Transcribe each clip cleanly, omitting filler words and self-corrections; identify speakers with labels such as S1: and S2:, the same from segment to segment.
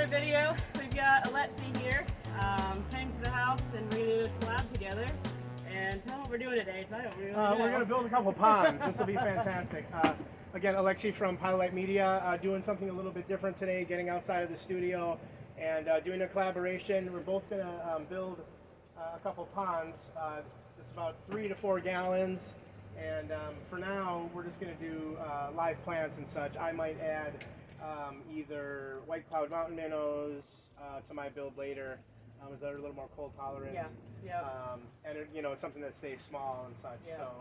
S1: video. We've got Alexi here, came to the house and we did a collab together. And tell them what we're doing today, so I don't really know.
S2: We're going to build a couple ponds. This will be fantastic. Again, Alexi from Tabletop Media, doing something a little bit different today, getting outside of the studio and doing a collaboration. We're both going to build a couple ponds. It's about 3 to 4 gallons. And for now, we're just going to do live plants and such. I might add either white cloud mountain minnows to my build later. Is that a little more cold tolerant?
S1: Yeah.
S2: And you know, it's something that stays small and such.
S1: Yeah.
S2: So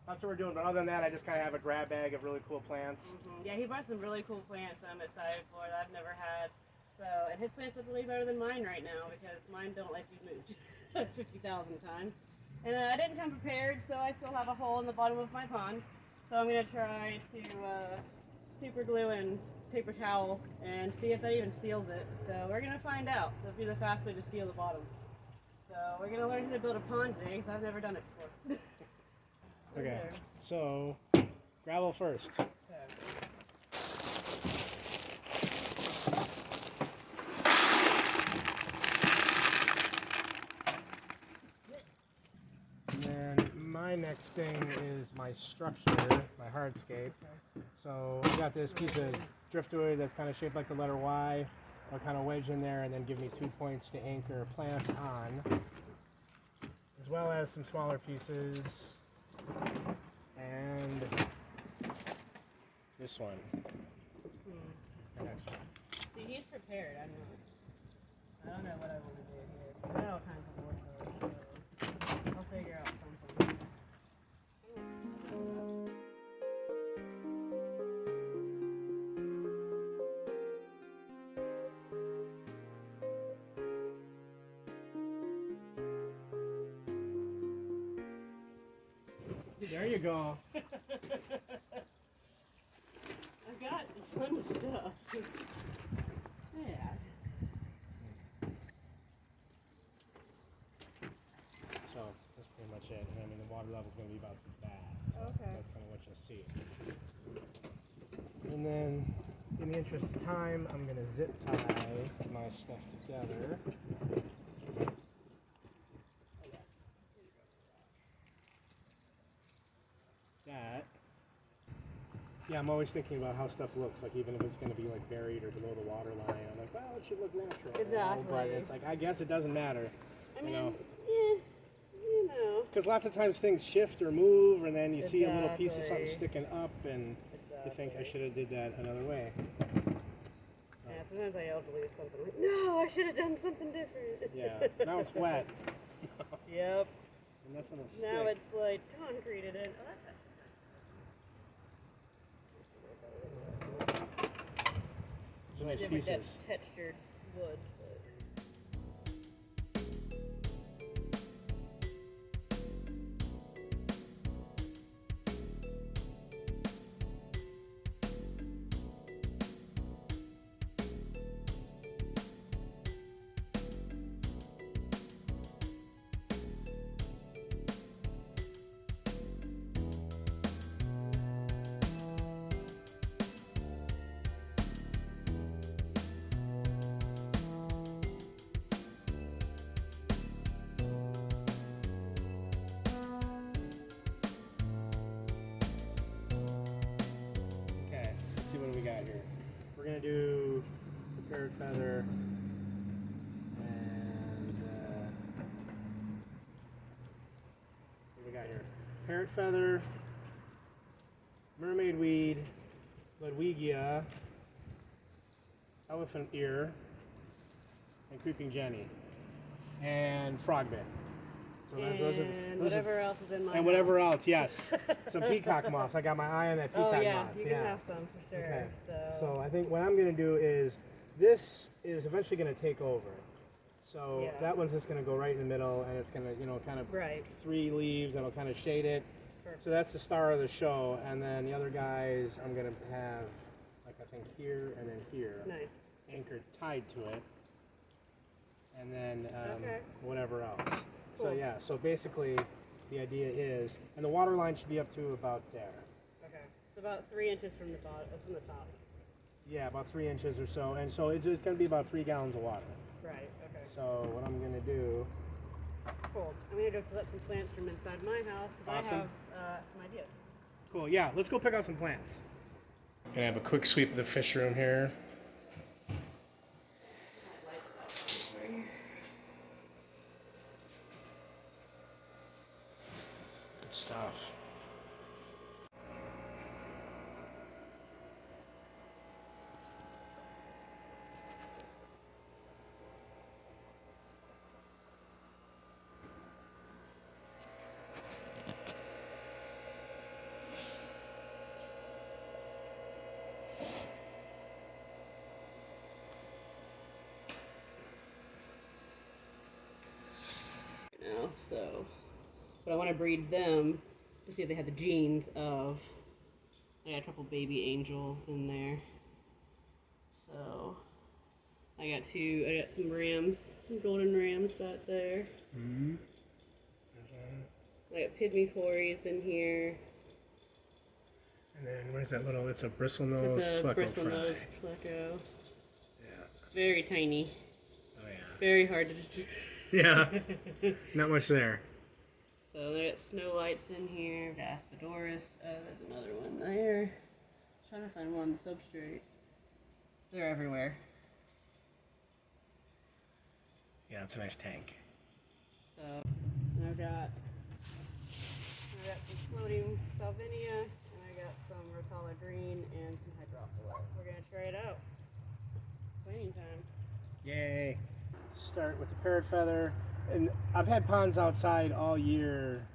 S2: that's what we're doing. But other than that, I just kind of have a grab bag of really cool plants.
S1: Yeah, he brought some really cool plants that I'm excited for that I've never had. So, and his plants look really better than mine right now because mine don't let you move 50,000 times. And I didn't come prepared, so I still have a hole in the bottom of my pond. So I'm going to try to super glue and paper towel and see if that even seals it. So we're going to find out. That'll be the fast way to seal the bottom. So we're going to learn how to build a pond today because I've never done it before.
S2: Okay, so gravel first.
S1: Okay.
S2: And then my next thing is my structure, my hardscape. So I got this piece of driftwood that's kind of shaped like the letter Y. I'll kind of wedge in there and then give me 2 points to anchor plants on, as well as some smaller pieces. And this one.
S1: See, he's prepared. I'm not. I don't know what I want to do here. I got all kinds of wood colors, so I'll figure out something.
S2: There you go.
S1: I got a ton of stuff. Yeah.
S2: So that's pretty much it. I mean, the water level is going to be about that. So
S1: Okay.
S2: that's kind of what you'll see. And then, in the interest of time, I'm going to zip tie my stuff together. That. Yeah, I'm always thinking about how stuff looks, like even if it's going to be like buried or below the water line. I'm like, well, it should look natural.
S1: Exactly.
S2: But it's like, I guess it doesn't matter.
S1: I mean,
S2: you know.
S1: you know.
S2: Because lots of times things shift or move, and then you see a little piece of something
S1: Exactly.
S2: sticking up, and you think I should have did that another way.
S1: Yeah, sometimes I yell to leave something like, no, I should have done something different.
S2: Yeah, now it's wet.
S1: Yep.
S2: And nothing will stick.
S1: Now it's like concreted in. Oh, that's actually
S2: Those are nice
S1: different
S2: pieces.
S1: textured wood. But.
S2: Okay, let's see what we got here. We're going to do the parrot feather and what do we got here? Parrot feather, mermaid weed, Ludwigia, elephant ear, and creeping jenny, and frogbit. So
S1: And whatever else is in my
S2: and whatever else, yes. Some peacock moss. I got my eye on that peacock
S1: Oh, yeah,
S2: moss.
S1: you can have some for sure.
S2: Okay.
S1: So,
S2: So I think what I'm going to do is, this is eventually going to take over. So
S1: Yeah.
S2: that one's just going to go right in the middle, and it's going to, you know, kind of
S1: right.
S2: 3 leaves that'll kind of shade it.
S1: Perfect.
S2: So that's the star of the show. And then the other guys, I'm going to have, like I think here and then here,
S1: Nice.
S2: anchored tied to it. And then
S1: Okay.
S2: whatever else. So
S1: Cool.
S2: yeah, so basically the idea is, and the water line should be up to about there.
S1: Okay. It's about 3 inches from the bottom, from the top.
S2: Yeah, about 3 inches or so. And so it's going to be about 3 gallons of water.
S1: Right, okay.
S2: So what I'm going to do...
S1: Cool. I'm going to go collect some plants from inside my house because
S2: Awesome.
S1: I have some ideas.
S2: Cool, yeah, let's go pick out some plants. Gonna have a quick sweep of the fish room here. Good stuff.
S1: So, but I want to breed them to see if they have the genes of. I got a couple baby angels in there. So, I got some rams, some golden rams back there.
S2: Mm-hmm.
S1: I got pygmy cories in here.
S2: And then where's that little? It's a bristlenose
S1: It's a
S2: pleco
S1: bristlenose
S2: fry.
S1: pleco.
S2: Yeah.
S1: Very tiny.
S2: Oh yeah.
S1: Very hard to.
S2: Yeah. Not much there.
S1: So there's snow whites in here, the Aspidoris. Oh, there's another one there. Trying to find one on the substrate. They're everywhere.
S2: Yeah, it's a nice tank.
S1: So I've got some floating salvinia, and I got some Rotala green and some hydrophila. We're gonna try it out. Planting time.
S2: Yay. Start with the parrot feather. And I've had ponds outside all year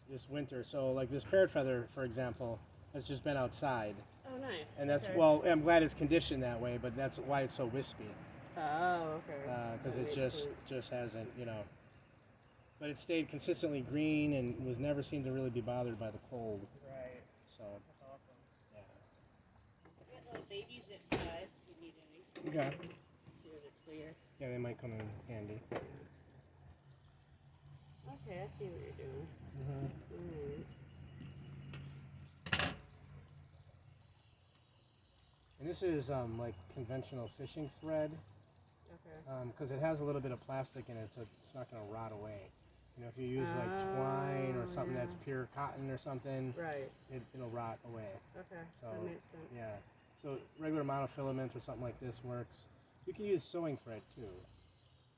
S2: this winter. So like this parrot feather, for example, has just been outside.
S1: Oh, nice.
S2: And that's,
S1: okay.
S2: well, I'm glad it's conditioned that way, but that's why it's so wispy.
S1: Oh, okay.
S2: Because it just hasn't, you know. But it stayed consistently green and was never seemed to really be bothered by the cold.
S1: Right.
S2: So.
S1: That's awesome.
S2: Yeah.
S1: I got little baby zip ties if you need any.
S2: Okay.
S1: See if it's clear.
S2: Yeah, they might come in handy.
S1: Okay, I see what you're doing.
S2: Mm-hmm. And this is like conventional fishing thread.
S1: Okay.
S2: Because it has a little bit of plastic in it, so it's not going to rot away. You know, if you use like twine or something that's pure cotton or something,
S1: right,
S2: it'll rot away.
S1: Okay,
S2: so,
S1: that makes sense.
S2: Yeah. So regular monofilament or something like this works. You can use sewing thread too.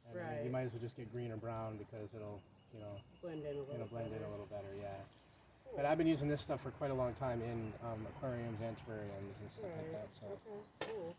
S2: And
S1: right.
S2: You might as well just get green or brown because it'll, you know,
S1: blend in a little.
S2: Blend in a little better. Yeah. Cool. But I've been using this stuff for quite a long time in aquariums and terrariums and stuff like that. So.
S1: Okay. Cool.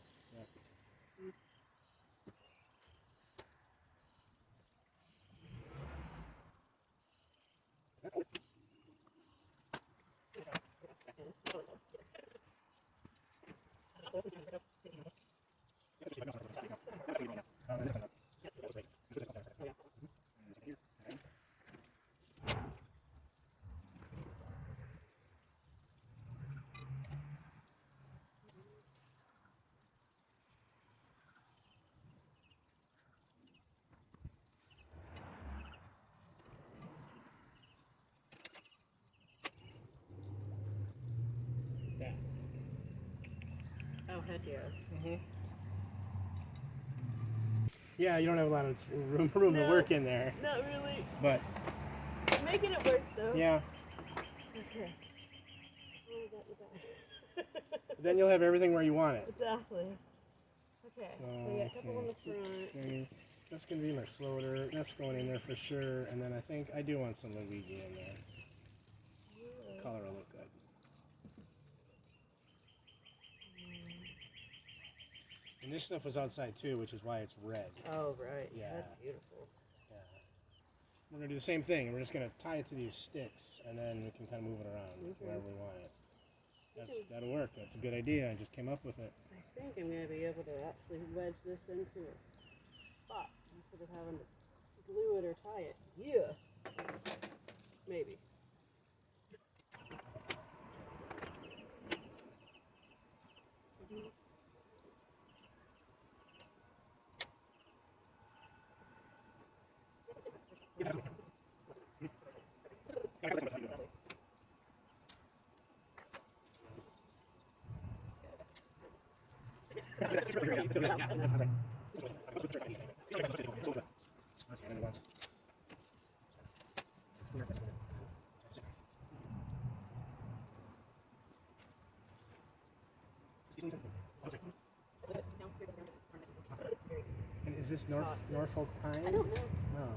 S2: Yeah.
S1: Oh, heck yeah.
S2: Mm-hmm. Yeah, you don't have a lot of room to work in there.
S1: Not really.
S2: But
S1: I'm making it work though.
S2: Yeah.
S1: Okay.
S2: Then you'll have everything where you want it.
S1: Exactly. Okay. So we got a couple on the front.
S2: That's going to be my floater. That's going in there for sure. And then I think I do want some Luigi in there. The color will look good. And this stuff was outside too, which is why it's red.
S1: Oh, right.
S2: Yeah.
S1: That's beautiful.
S2: Yeah. We're going to do the same thing. We're just going to tie it to these sticks, and then we can kind of move it around wherever we want it. That'll work. That's a good idea. I just came up with it.
S1: I think I'm going to be able to actually wedge this into a spot instead of having to glue it or tie it. Yeah. Maybe.
S2: And is this Norfolk pine?
S1: I don't know.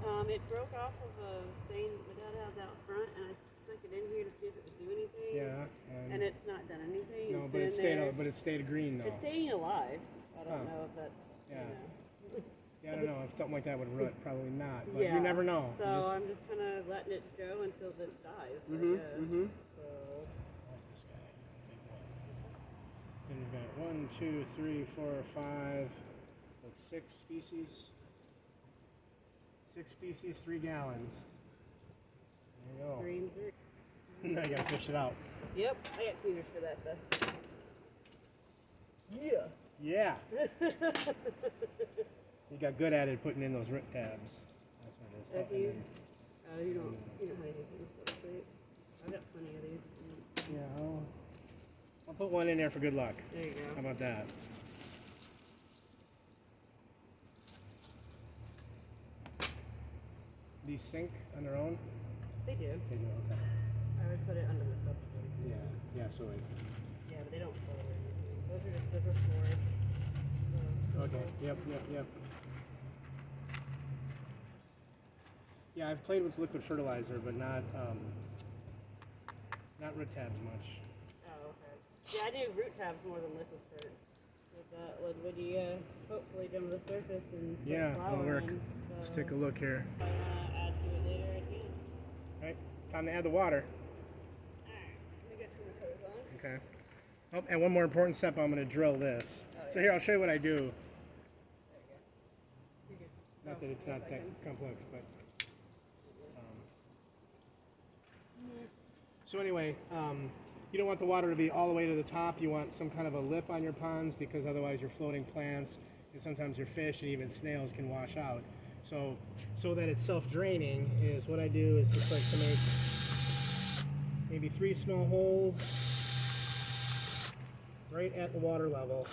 S2: Oh.
S1: It broke off of a stain my dad had out front, and I stuck it in here to see if it would do anything.
S2: Yeah.
S1: And it's not done anything.
S2: No,
S1: It's
S2: but it stayed green though.
S1: It's staying alive. I don't know if that's.
S2: Yeah.
S1: You know.
S2: Yeah, I don't know if something like that would root. Probably not. But you never know.
S1: So I'm just kind of letting it go until it dies. I guess. So.
S2: Then we've got 1, 2, 3, 4, 5, 6 species. 6 species, 3 gallons. There you go.
S1: Green.
S2: Now you gotta fish it out.
S1: Yep, I got tweeters for that though.
S2: Yeah. You got good at it putting in those root tabs. That's what it is.
S1: You don't have anything so great. I've got plenty of these.
S2: Yeah, I'll put one in there for good luck.
S1: There you go.
S2: How about that? These sink on their own?
S1: They do.
S2: They do, okay.
S1: I would put it under the substrate.
S2: Yeah, so it...
S1: Yeah, but they don't float or anything. Those are storage. So,
S2: Okay, yep. Yeah, I've played with liquid fertilizer, but not root tabs much.
S1: Oh, okay. Yeah, I do root tabs more than liquid fert. With that liquidy, hopefully done with the surface and
S2: That'll work.
S1: So
S2: Let's take a look here.
S1: if I want to add to it later, I can.
S2: Right, time to add the water.
S1: Alright, let me get some hose on.
S2: Okay. Oh, and one more important step, I'm going to drill this. So here, I'll show you what I do.
S1: There you go. You're good.
S2: Not that it's not that complex, but... So anyway, you don't want the water to be all the way to the top. You want some kind of a lip on your ponds because otherwise your floating plants and sometimes your fish and even snails can wash out. So that it's self-draining is what I do is just like to make maybe 3 small holes right at the water level.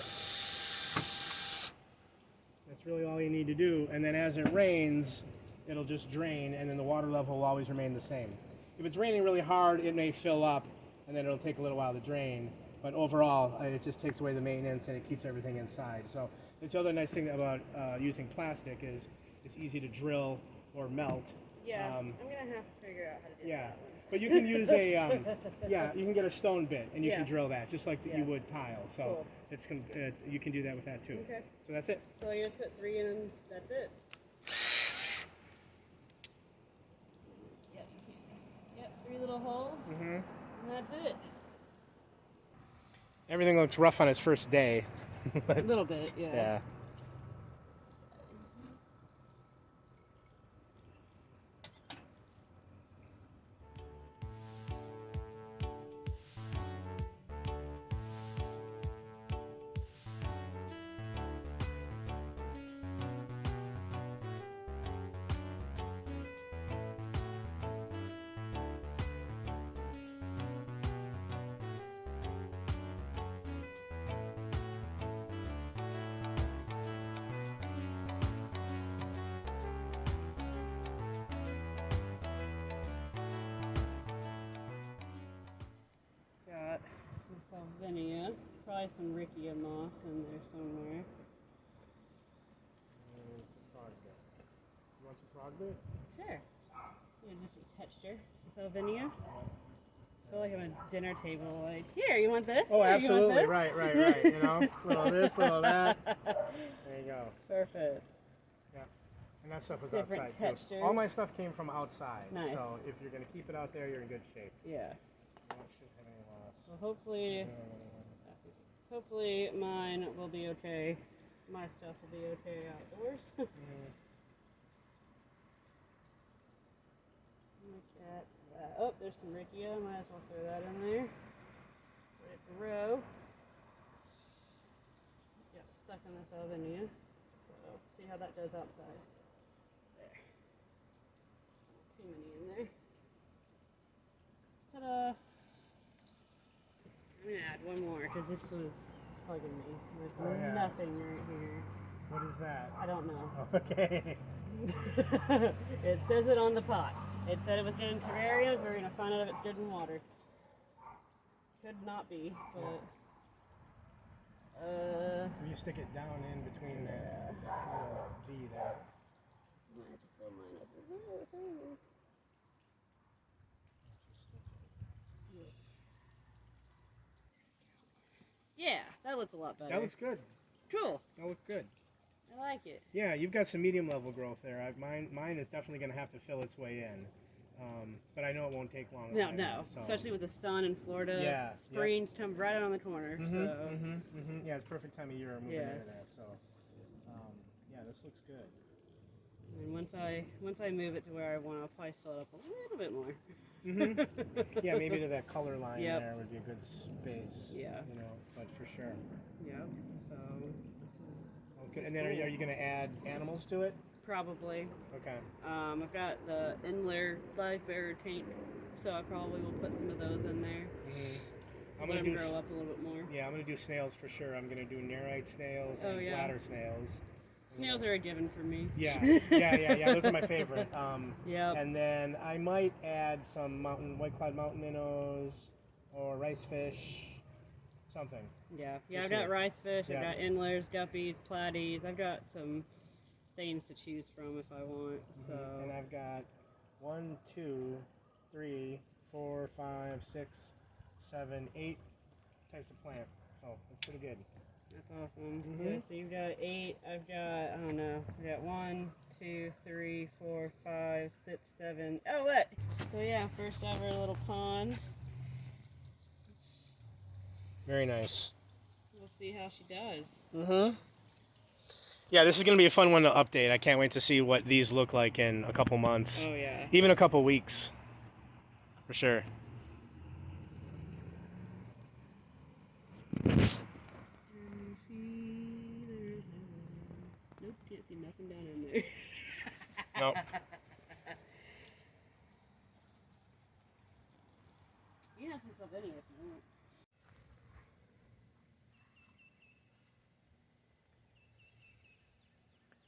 S2: That's really all you need to do. And then as it rains, it'll just drain and then the water level will always remain the same. If it's raining really hard, it may fill up, and then it'll take a little while to drain. But overall, it just takes away the maintenance, and it keeps everything inside. So the other nice thing about using plastic is it's easy to drill or melt.
S1: Yeah, I'm gonna have to figure out how to do that one.
S2: But you can use a you can get a stone bit, and you can drill that just like you would tile. So
S1: cool.
S2: You can do that with that too.
S1: Okay.
S2: So that's it.
S1: So you just put 3 in, and that's it. Yep, 3 little holes, and that's it.
S2: Everything looks rough on its first day.
S1: A little bit, yeah.
S2: Yeah.
S1: Got some salvinia, probably some rickia moss in there somewhere.
S2: And some frog bit. You want some frog bit?
S1: Sure. Yeah, just some texture. Some salvinia. I feel like I'm at a dinner table. Like, here, you want this?
S2: Oh,
S1: Here,
S2: absolutely.
S1: You want this?
S2: Right. You know, little this, little that. There you go.
S1: Perfect.
S2: Yeah. And that stuff was
S1: Different
S2: outside
S1: texture.
S2: too. All my stuff came from outside.
S1: Nice.
S2: So if you're going to keep it out there, you're in good shape.
S1: Yeah.
S2: You don't should have any loss.
S1: Well, hopefully mine will be okay. My stuff will be okay outdoors. Look at that. Oh, there's some rickia. Might as well throw that in there. Let it grow. Got stuck in this salvinia. So see how that does outside. There. Too many in there. Ta-da! I'm gonna add one more because this was bugging me. There's
S2: Oh, yeah.
S1: nothing right here.
S2: What is that?
S1: I don't know.
S2: Okay.
S1: It says it on the pot. It said it was good in terrariums. We're going to find out if it's good in water. Could not be, but...
S2: You stick it down in between that little V there.
S1: I might have to fill mine up. Yeah, that looks a lot better.
S2: That looks good.
S1: Cool.
S2: That looks good.
S1: I like it.
S2: Yeah, you've got some medium level growth there. Mine is definitely going to have to fill its way in. But I know it won't take long.
S1: No.
S2: So.
S1: Especially with the sun in Florida.
S2: Yeah.
S1: Spring's come right on the corner.
S2: Yeah, it's perfect time of year moving into that. So, yeah, this looks good.
S1: And once I move it to where I want, I'll probably fill it up a little bit more.
S2: Yeah, maybe to that color line
S1: Yep.
S2: there would be a good space.
S1: Yeah.
S2: You know, but for sure.
S1: Yep. So this is.
S2: Okay. And then are you going to add animals to it?
S1: Probably.
S2: Okay.
S1: I've got the in-layer live bearer tank, so I probably will put some of those in there.
S2: I'm
S1: Let
S2: gonna
S1: them grow up a little bit more.
S2: Yeah, I'm gonna do snails for sure. I'm gonna do nerite snails and bladder snails.
S1: Snails are a given for me.
S2: Yeah. Those are my favorite.
S1: Yep.
S2: And then I might add some white cloud mountain minnows or rice fish, something.
S1: Yeah.
S2: We'll
S1: I've
S2: see.
S1: got rice fish.
S2: Yeah.
S1: I've got in-layers, guppies, platies. I've got some things to choose from if I want. So.
S2: And I've got 1, 2, 3, 4, 5, 6, 7, 8 types of plant. So that's pretty good.
S1: That's awesome. Yeah, so you've got 8. I've got, I don't know, I've got 1, 2, 3, 4, 5, 6, 7. Oh, what? So yeah, first ever little pond.
S2: Very nice.
S1: We'll see how she does.
S2: Yeah, this is going to be a fun one to update. I can't wait to see what these look like in a couple months.
S1: Oh, yeah.
S2: Even a couple weeks. For sure.
S1: Nope, can't see nothing down in there.
S2: Nope.
S1: You have some stuff in here if you want.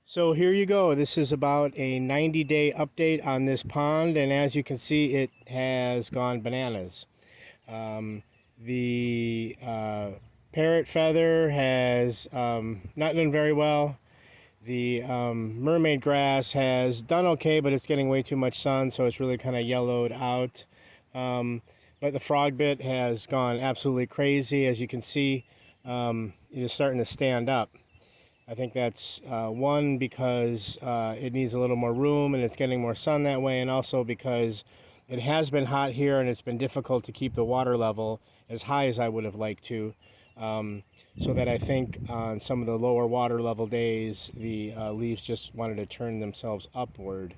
S2: So here you go. This is about a 90-day update on this pond, and as you can see, it has gone bananas. The parrot feather has not done very well. The mermaid grass has done okay, but it's getting way too much sun, so it's really kind of yellowed out. But the frog bit has gone absolutely crazy. As you can see, it is starting to stand up. I think that's one, because it needs a little more room and it's getting more sun that way, and also because it has been hot here and it's been difficult to keep the water level as high as I would have liked to. So that I think on some of the lower water level days, the leaves just wanted to turn themselves upward.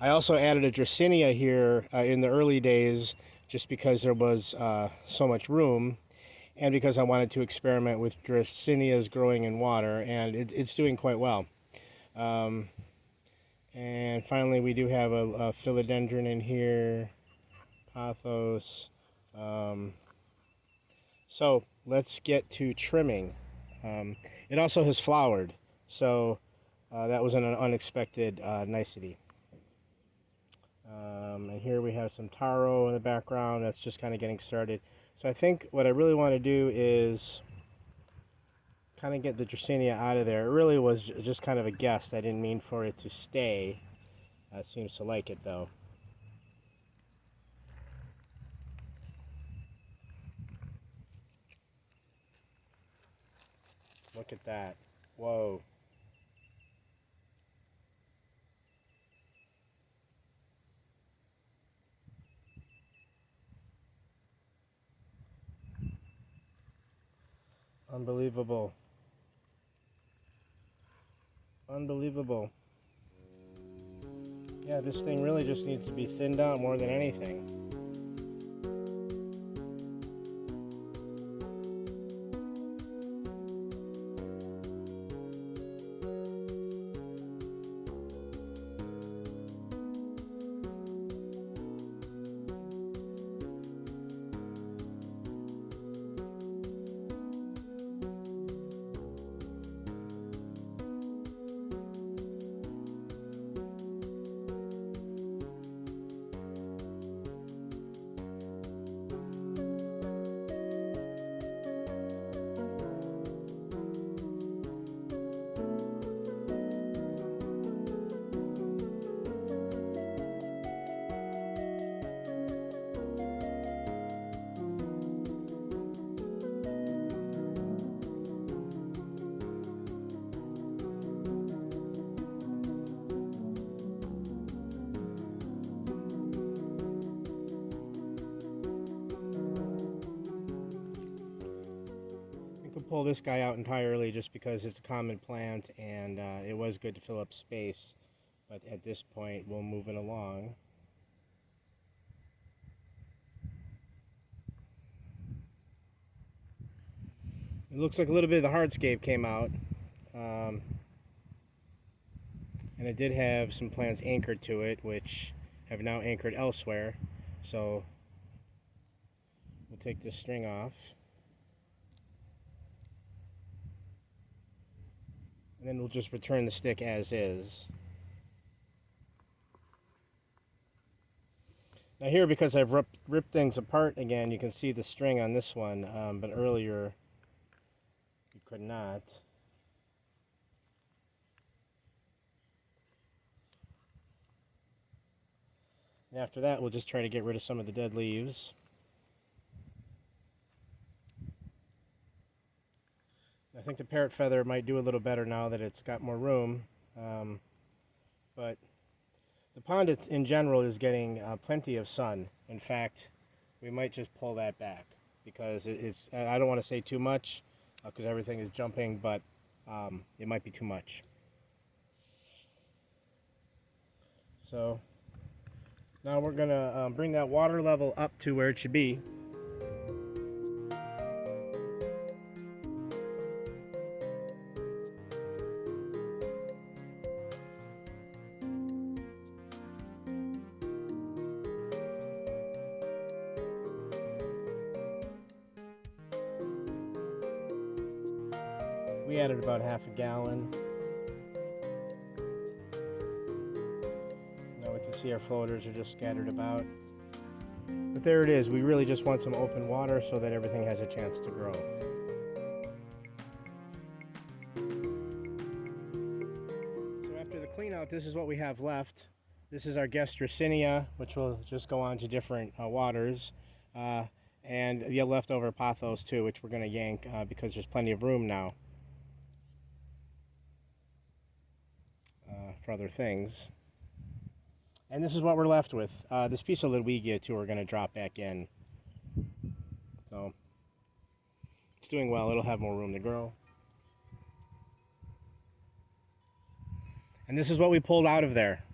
S2: I also added a Dracaena here in the early days just because there was so much room, and because I wanted to experiment with Dracaenas growing in water, and it's doing quite well. And finally, we do have a philodendron in here, pothos. So let's get to trimming. It also has flowered, so that was an unexpected nicety. And here we have some taro in the background. That's just kind of getting started. So I think what I really want to do is kind of get the Dracaena out of there. It really was just kind of a guess. I didn't mean for it to stay. It seems to like it though. Look at that. Whoa. Unbelievable. Unbelievable. Yeah, this thing really just needs to be thinned out more than anything. pull this guy out entirely just because it's a common plant and it was good to fill up space. But at this point, we'll move it along. It looks like a little bit of the hardscape came out. And it did have some plants anchored to it, which have now anchored elsewhere. So we'll take this string off. And then we'll just return the stick as is. Now here, because I've ripped things apart again, you can see the string on this one, but earlier you could not. And after that, we'll just try to get rid of some of the dead leaves. I think the parrot feather might do a little better now that it's got more room, but the pond in general is getting plenty of sun. In fact, we might just pull that back because it's, I don't want to say too much because everything is jumping, but it might be too much. So now we're going to bring that water level up to where it should be. We added about half a gallon. Now we can see our floaters are just scattered about. But there it is. We really just want some open water so that everything has a chance to grow. So after the clean out, this is what we have left. This is our guest Dracaena, which will just go on to different waters. And the leftover pothos too, which we're going to yank because there's plenty of room now. For other things. And this is what we're left with. This piece of Ludwigia too we're going to drop back in. So it's doing well. It'll have more room to grow. And this is what we pulled out of there.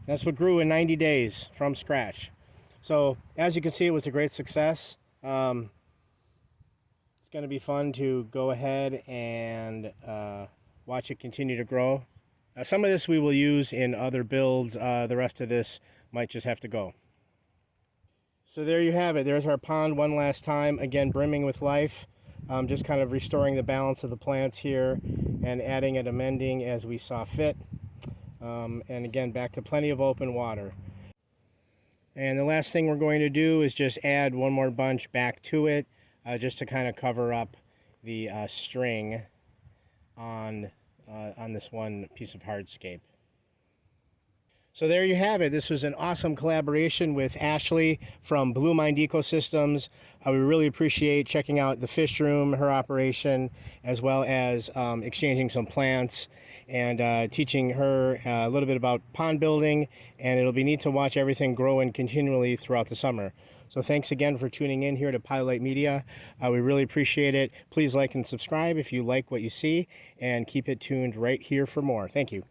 S2: That's what grew in 90 days from scratch. So as you can see, it was a great success. It's going to be fun to go ahead and watch it continue to grow. Some of this we will use in other builds. The rest of this might just have to go. So there you have it. There's our pond one last time. Again, brimming with life. Just kind of restoring the balance of the plants here and adding and amending as we saw fit. And again, back to plenty of open water. And the last thing we're going to do is just add one more bunch back to it. Just to kind of cover up the string on this one piece of hardscape. So there you have it. This was an awesome collaboration with Ashley from Blue Mind Ecosystems. We really appreciate checking out the fish room, her operation, as well as exchanging some plants and teaching her a little bit about pond building. And it'll be neat to watch everything grow and continually throughout the summer. So thanks again for tuning in here to Pilot Media. We really appreciate it. Please like and subscribe if you like what you see, and keep it tuned right here for more. Thank you.